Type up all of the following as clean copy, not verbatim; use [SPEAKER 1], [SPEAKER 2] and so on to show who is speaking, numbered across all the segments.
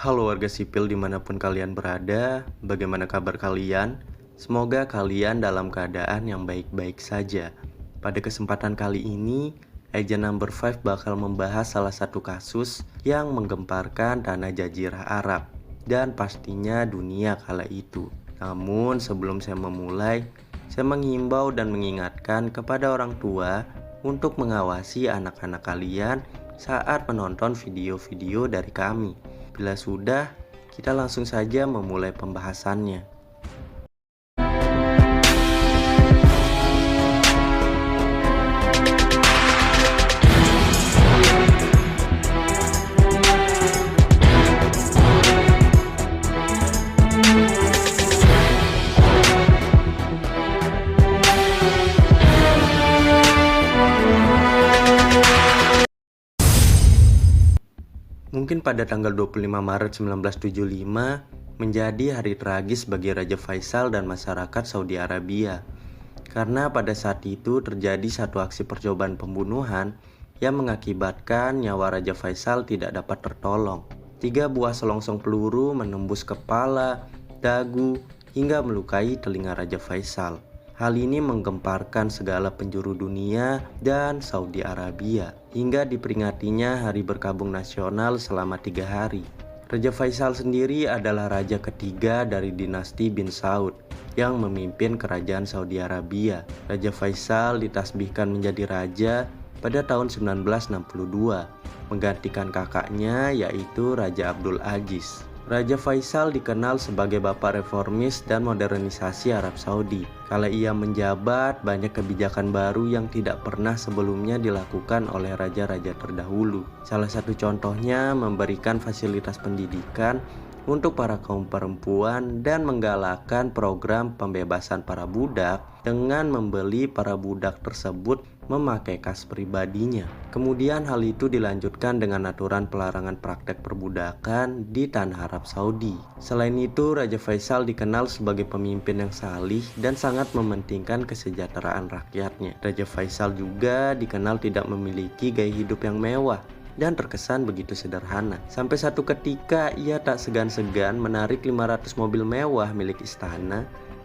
[SPEAKER 1] Halo warga sipil dimanapun kalian berada, bagaimana kabar kalian? Semoga kalian dalam keadaan yang baik-baik saja. Pada kesempatan kali ini, Agent Number 5 bakal membahas salah satu kasus yang menggemparkan tanah Jazirah Arab dan pastinya dunia kala itu. Namun sebelum saya memulai, saya menghimbau dan mengingatkan kepada orang tua untuk mengawasi anak-anak kalian saat menonton video-video dari kami. Bila sudah, kita langsung saja memulai pembahasannya. Mungkin pada tanggal 25 Maret 1975 menjadi hari tragis bagi Raja Faisal dan masyarakat Saudi Arabia. Karena pada saat itu terjadi satu aksi percobaan pembunuhan yang mengakibatkan nyawa Raja Faisal tidak dapat tertolong. 3 buah selongsong peluru menembus kepala, dagu, hingga melukai telinga Raja Faisal. Hal ini menggemparkan segala penjuru dunia dan Saudi Arabia hingga diperingatinya Hari Berkabung Nasional selama 3 hari. Raja Faisal sendiri adalah raja ketiga dari dinasti bin Saud yang memimpin kerajaan Saudi Arabia. Raja Faisal ditasbihkan menjadi raja pada tahun 1962, menggantikan kakaknya yaitu Raja Abdul Aziz. Raja Faisal dikenal sebagai bapak reformis dan modernisasi Arab Saudi. Kala ia menjabat, banyak kebijakan baru yang tidak pernah sebelumnya dilakukan oleh raja-raja terdahulu. Salah satu contohnya memberikan fasilitas pendidikan untuk para kaum perempuan dan menggalakkan program pembebasan para budak dengan membeli para budak tersebut memakai kas pribadinya. Kemudian hal itu dilanjutkan dengan aturan pelarangan praktek perbudakan di tanah Arab Saudi. Selain itu, Raja Faisal dikenal sebagai pemimpin yang salih dan sangat mementingkan kesejahteraan rakyatnya. Raja Faisal juga dikenal tidak memiliki gaya hidup yang mewah dan terkesan begitu sederhana. Sampai satu ketika ia tak segan-segan menarik 500 mobil mewah milik istana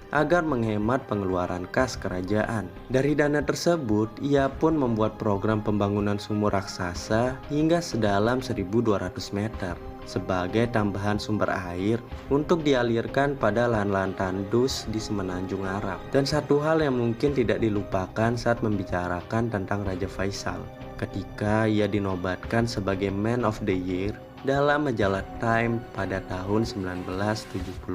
[SPEAKER 1] agar menghemat pengeluaran kas kerajaan. Dari dana tersebut, ia pun membuat program pembangunan sumur raksasa hingga sedalam 1.200 meter sebagai tambahan sumber air untuk dialirkan pada lahan-lahan tandus di semenanjung Arab. Dan satu hal yang mungkin tidak dilupakan saat membicarakan tentang Raja Faisal, ketika ia dinobatkan sebagai Man of the Year dalam majalah Time pada tahun 1974,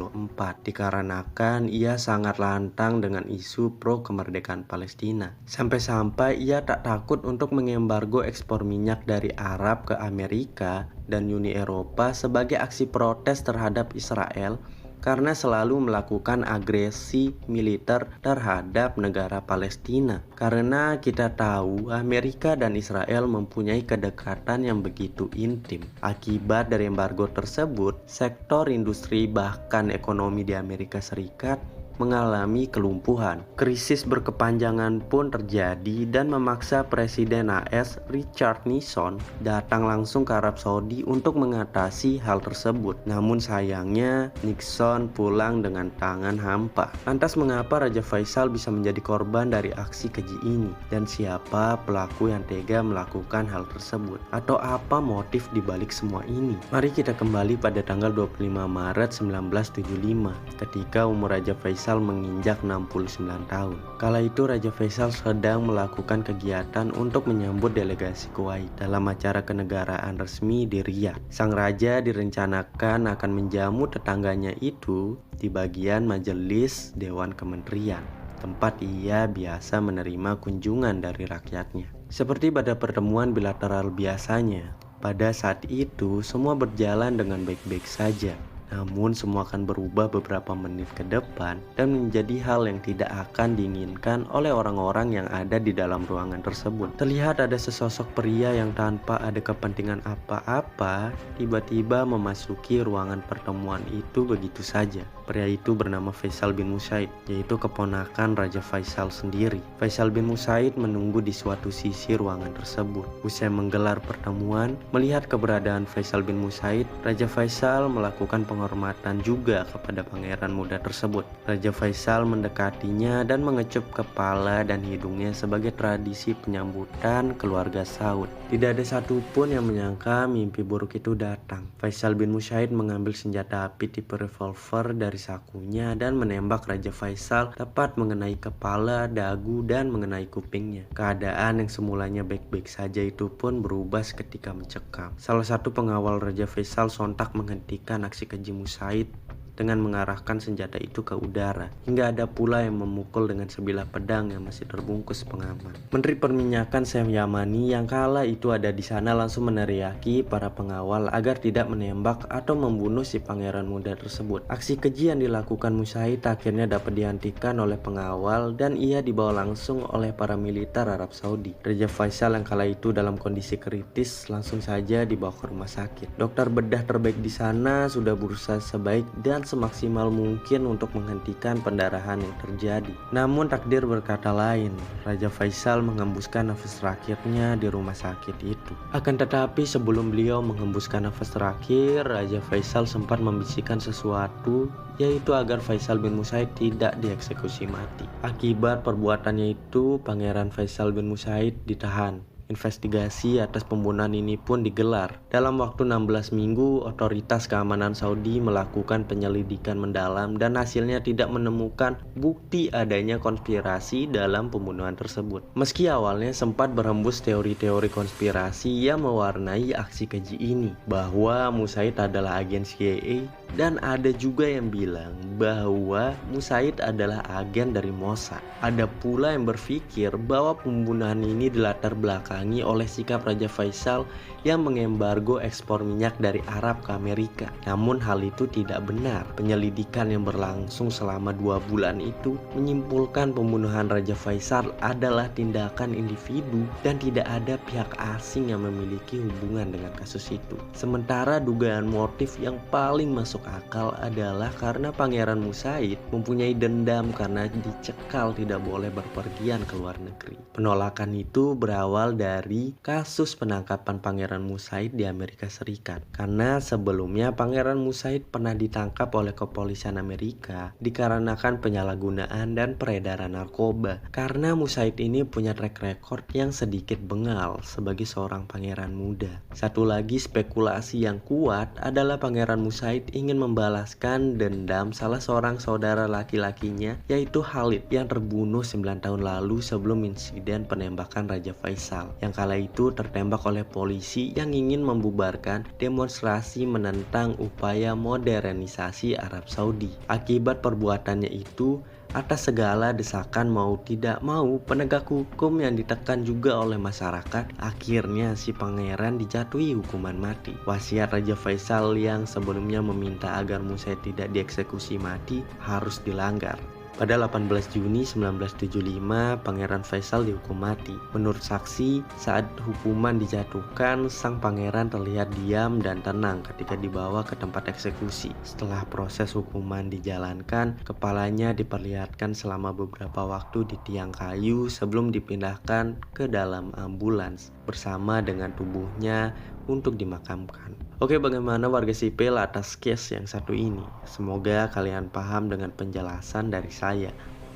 [SPEAKER 1] dikarenakan ia sangat lantang dengan isu pro kemerdekaan Palestina. Sampai-sampai ia tak takut untuk mengembargo ekspor minyak dari Arab ke Amerika dan Uni Eropa sebagai aksi protes terhadap Israel karena selalu melakukan agresi militer terhadap negara Palestina. Karena kita tahu Amerika dan Israel mempunyai kedekatan yang begitu intim. Akibat dari embargo tersebut, sektor industri bahkan ekonomi di Amerika Serikat mengalami kelumpuhan. Krisis berkepanjangan pun terjadi dan memaksa Presiden AS Richard Nixon datang langsung ke Arab Saudi untuk mengatasi hal tersebut. Namun sayangnya Nixon pulang dengan tangan hampa. Lantas mengapa Raja Faisal bisa menjadi korban dari aksi keji ini? Dan siapa pelaku yang tega melakukan hal tersebut? Atau apa motif dibalik semua ini? Mari kita kembali pada tanggal 25 Maret 1975 ketika umur Raja Faisal menginjak 69 tahun. Kala itu Raja Faisal sedang melakukan kegiatan untuk menyambut delegasi Kuwait dalam acara kenegaraan resmi di Riyadh. Sang raja direncanakan akan menjamu tetangganya itu di bagian majelis Dewan Kementerian, tempat ia biasa menerima kunjungan dari rakyatnya. Seperti pada pertemuan bilateral biasanya, pada saat itu semua berjalan dengan baik-baik saja. Namun semua akan berubah beberapa menit ke depan dan menjadi hal yang tidak akan diinginkan oleh orang-orang yang ada di dalam ruangan tersebut. Terlihat ada sesosok pria yang tanpa ada kepentingan apa-apa tiba-tiba memasuki ruangan pertemuan itu begitu saja. Pria itu bernama Faisal bin Musaid, yaitu keponakan Raja Faisal sendiri. Faisal bin Musaid menunggu di suatu sisi ruangan tersebut. Usai menggelar pertemuan, melihat keberadaan Faisal bin Musaid, Raja Faisal melakukan penghormatan juga kepada pangeran muda tersebut. Raja Faisal mendekatinya dan mengecup kepala dan hidungnya sebagai tradisi penyambutan keluarga Saud. Tidak ada satupun yang menyangka mimpi buruk itu datang. Faisal bin Musaid mengambil senjata api tipe revolver dari sakunya dan menembak Raja Faisal tepat mengenai kepala, dagu, dan mengenai kupingnya. Keadaan yang semulanya baik-baik saja itu pun berubah seketika mencekam. Salah satu pengawal Raja Faisal sontak menghentikan aksi keji Musaid dengan mengarahkan senjata itu ke udara, hingga ada pula yang memukul dengan sebilah pedang yang masih terbungkus pengaman. Menteri Perminyakan Syam Yamani yang kala itu ada di sana langsung meneriaki para pengawal agar tidak menembak atau membunuh si pangeran muda tersebut. Aksi keji yang dilakukan Musaid akhirnya dapat dihentikan oleh pengawal dan ia dibawa langsung oleh para militer Arab Saudi. Raja Faisal yang kala itu dalam kondisi kritis langsung saja dibawa ke rumah sakit. Dokter bedah terbaik di sana sudah berusaha sebaik dan semaksimal mungkin untuk menghentikan pendarahan yang terjadi. Namun takdir berkata lain. Raja Faisal menghembuskan nafas terakhirnya di rumah sakit itu. Akan tetapi sebelum beliau menghembuskan nafas terakhir, Raja Faisal sempat membisikkan sesuatu, yaitu agar Faisal bin Musaid tidak dieksekusi mati. Akibat perbuatannya itu, Pangeran Faisal bin Musaid ditahan. Investigasi atas pembunuhan ini pun digelar. Dalam waktu 16 minggu, otoritas keamanan Saudi melakukan penyelidikan mendalam dan hasilnya tidak menemukan bukti adanya konspirasi dalam pembunuhan tersebut. Meski awalnya sempat berhembus teori-teori konspirasi yang mewarnai aksi keji ini, bahwa Musaid adalah agen CIA, dan ada juga yang bilang bahwa Musaid adalah agen dari Mossad. Ada pula yang berpikir bahwa pembunuhan ini dilatar belakangi oleh sikap Raja Faisal yang mengembargo ekspor minyak dari Arab ke Amerika. Namun hal itu tidak benar. Penyelidikan yang berlangsung selama 2 bulan itu menyimpulkan pembunuhan Raja Faisal adalah tindakan individu dan tidak ada pihak asing yang memiliki hubungan dengan kasus itu. Sementara dugaan motif yang paling masuk akal adalah karena Pangeran Musaid mempunyai dendam karena dicekal tidak boleh berpergian ke luar negeri. Penolakan itu berawal dari kasus penangkapan Pangeran Musaid di Amerika Serikat. Karena sebelumnya Pangeran Musaid pernah ditangkap oleh kepolisian Amerika dikarenakan penyalahgunaan dan peredaran narkoba. Karena Musaid ini punya track record yang sedikit bengal sebagai seorang pangeran muda. Satu lagi spekulasi yang kuat adalah Pangeran Musaid ingin membalaskan dendam salah seorang saudara laki-lakinya, yaitu Khalid yang terbunuh 9 tahun lalu sebelum insiden penembakan Raja Faisal, yang kala itu tertembak oleh polisi yang ingin membubarkan demonstrasi menentang upaya modernisasi Arab Saudi. Akibat perbuatannya itu, atas segala desakan mau tidak mau penegak hukum yang ditekan juga oleh masyarakat, akhirnya si pangeran dijatuhi hukuman mati. Wasiat Raja Faisal yang sebelumnya meminta agar Musaid tidak dieksekusi mati harus dilanggar. Pada 18 Juni 1975, Pangeran Faisal dihukum mati. Menurut saksi, saat hukuman dijatuhkan, sang pangeran terlihat diam dan tenang ketika dibawa ke tempat eksekusi. Setelah proses hukuman dijalankan, kepalanya diperlihatkan selama beberapa waktu di tiang kayu sebelum dipindahkan ke dalam ambulans bersama dengan tubuhnya untuk dimakamkan. Oke, bagaimana warga sipil atas case yang satu ini? Semoga kalian paham dengan penjelasan dari saya.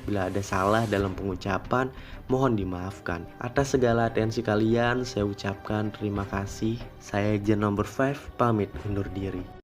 [SPEAKER 1] Bila ada salah dalam pengucapan, mohon dimaafkan. Atas segala atensi kalian, saya ucapkan terima kasih. Saya Jen Number 5, pamit undur diri.